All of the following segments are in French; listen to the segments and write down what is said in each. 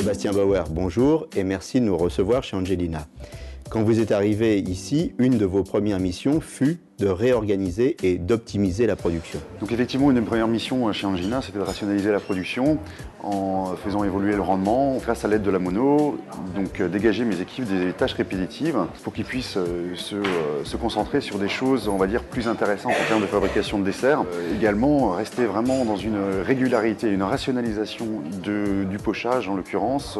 Sébastien Bauer, bonjour et merci de nous recevoir chez Angelina. Quand vous êtes arrivé ici, une de vos premières missions fut de réorganiser et d'optimiser la production. Donc effectivement, une des premières missions chez Angelina, c'était de rationaliser la production en faisant évoluer le rendement grâce à l'aide de la mono, donc dégager mes équipes des tâches répétitives pour qu'ils puissent se concentrer sur des choses, on va dire, plus intéressantes en termes de fabrication de desserts. Également, rester vraiment dans une régularité, une rationalisation du pochage en l'occurrence.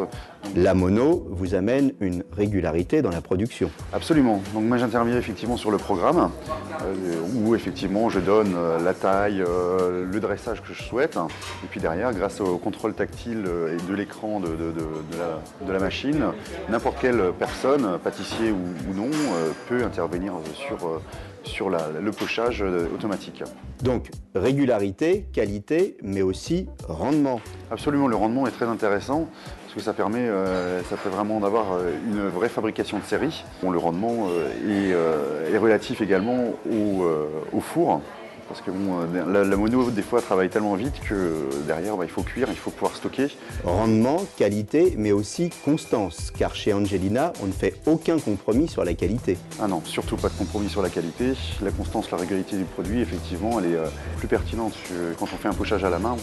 La mono vous amène une régularité dans la production. Absolument. Donc moi j'interviens effectivement sur le programme où effectivement je donne la taille, le dressage que je souhaite. Et puis derrière, grâce au contrôle tactile et de l'écran de la machine, n'importe quelle personne, pâtissier ou non, peut intervenir sur le pochage automatique. Donc régularité, qualité, mais aussi rendement. Absolument, le rendement est très intéressant parce que ça permet vraiment d'avoir une vraie fabrication de série. Bon, le rendement est relatif également au four. Parce que bon, la mono, des fois, travaille tellement vite que derrière, il faut cuire, il faut pouvoir stocker. Rendement, qualité, mais aussi constance, car chez Angelina, on ne fait aucun compromis sur la qualité. Ah non, surtout pas de compromis sur la qualité. La constance, la régularité du produit, effectivement, elle est plus pertinente quand on fait un pochage à la main.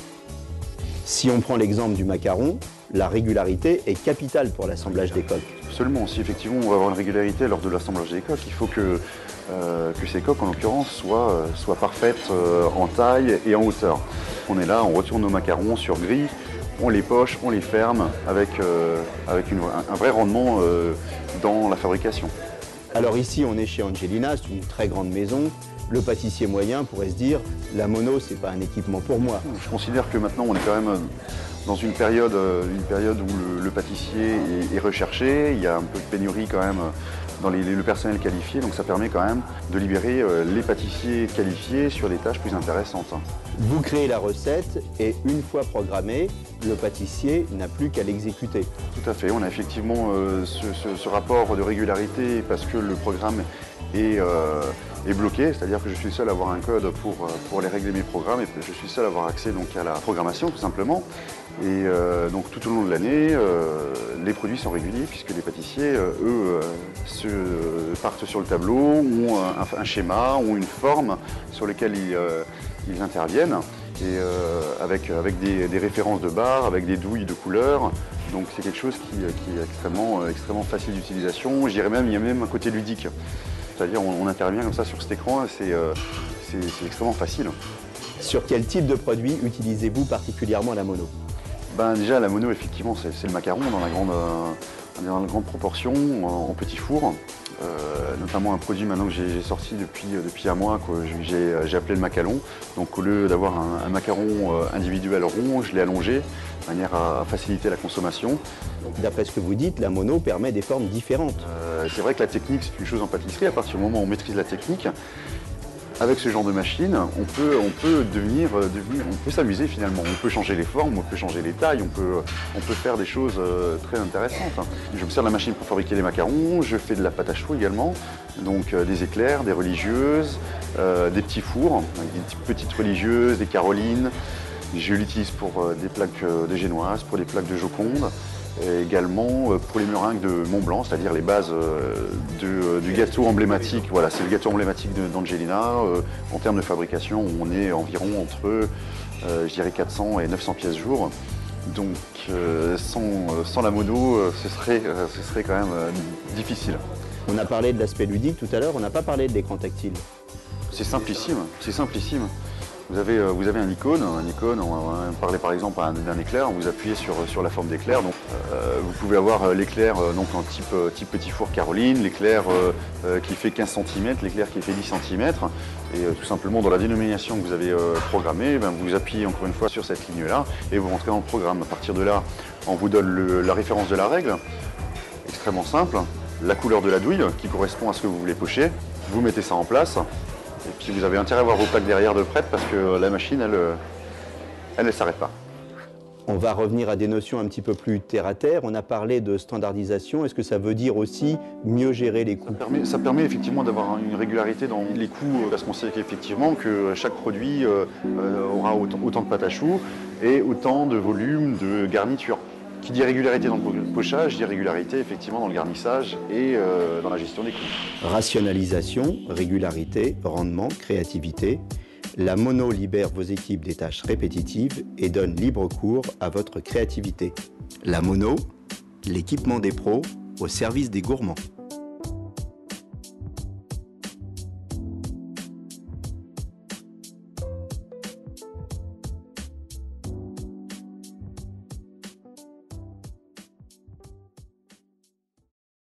Si on prend l'exemple du macaron, la régularité est capitale pour l'assemblage des coques. Absolument, si effectivement on va avoir une régularité lors de l'assemblage des coques, il faut que ces coques en l'occurrence soient parfaites en taille et en hauteur. On est là, on retourne nos macarons sur grille, on les poche, on les ferme avec un vrai rendement dans la fabrication. Alors ici on est chez Angelina, c'est une très grande maison. Le pâtissier moyen pourrait se dire la mono c'est pas un équipement pour moi. Je considère que maintenant on est quand même dans une période où le pâtissier est recherché, il y a un peu de pénurie quand même dans le personnel qualifié, donc ça permet quand même de libérer les pâtissiers qualifiés sur des tâches plus intéressantes. Vous créez la recette et une fois programmée, le pâtissier n'a plus qu'à l'exécuter. Tout à fait, on a effectivement ce rapport de régularité parce que le programme est bloqué, c'est-à-dire que je suis seul à avoir un code pour les régler mes programmes et je suis seul à avoir accès donc, à la programmation tout simplement. Et donc tout au long de l'année, les produits sont réguliers puisque les pâtissiers, eux, partent sur le tableau, ont un schéma, ont une forme sur laquelle ils interviennent et avec des références de barres, avec des douilles de couleurs. Donc c'est quelque chose qui est extrêmement facile d'utilisation. Je dirais même, il y a même un côté ludique. C'est-à-dire on intervient comme ça sur cet écran et c'est extrêmement facile. Sur quel type de produit utilisez-vous particulièrement la mono ? Déjà la mono effectivement c'est le macaron dans la grande proportion en petit four. Notamment un produit maintenant que j'ai sorti depuis un mois que j'ai appelé le macalon. Donc au lieu d'avoir un macaron individuel rond, je l'ai allongé de manière à faciliter la consommation. D'après ce que vous dites, la mono permet des formes différentes. C'est vrai que la technique c'est une chose en pâtisserie, à partir du moment où on maîtrise la technique, avec ce genre de machine, on peut s'amuser finalement. On peut changer les formes, on peut changer les tailles, on peut faire des choses très intéressantes. Je me sers de la machine pour fabriquer les macarons, je fais de la pâte à choux également, donc des éclairs, des religieuses, des petits fours, avec des petites religieuses, des carolines. Je l'utilise pour des plaques de génoise, pour des plaques de joconde. Et également pour les meringues de Mont Blanc, c'est-à-dire les bases du gâteau emblématique. Voilà, c'est le gâteau emblématique d'Angelina. En termes de fabrication, on est environ entre, je dirais, 400 et 900 pièces jour. Donc sans la mono, ce serait quand même difficile. On a parlé de l'aspect ludique tout à l'heure, on n'a pas parlé de l'écran tactile. C'est simplissime, c'est simplissime. Vous avez un icône, on va parler par exemple d'un éclair, vous appuyez sur la forme d'éclair. Vous pouvez avoir l'éclair en type petit four Caroline, l'éclair qui fait 15 cm, l'éclair qui fait 10 cm. Et tout simplement dans la dénomination que vous avez programmée, vous appuyez encore une fois sur cette ligne-là et vous rentrez dans le programme. À partir de là, on vous donne la référence de la règle, extrêmêmement simple, la couleur de la douille qui correspond à ce que vous voulez pocher. Vous mettez ça en place. Et puis vous avez intérêt à avoir vos plaques derrière de prête parce que la machine, elle ne s'arrête pas. On va revenir à des notions un petit peu plus terre à terre. On a parlé de standardisation. Est-ce que ça veut dire aussi mieux gérer les coûts ? Ça permet effectivement d'avoir une régularité dans les coûts parce qu'on sait qu'effectivement que chaque produit aura autant de pâte à choux et autant de volume de garniture. Qui dit régularité dans le pochage, dit régularité effectivement dans le garnissage et dans la gestion des coûts. Rationalisation, régularité, rendement, créativité. La mono libère vos équipes des tâches répétitives et donne libre cours à votre créativité. La mono, l'équipement des pros au service des gourmands.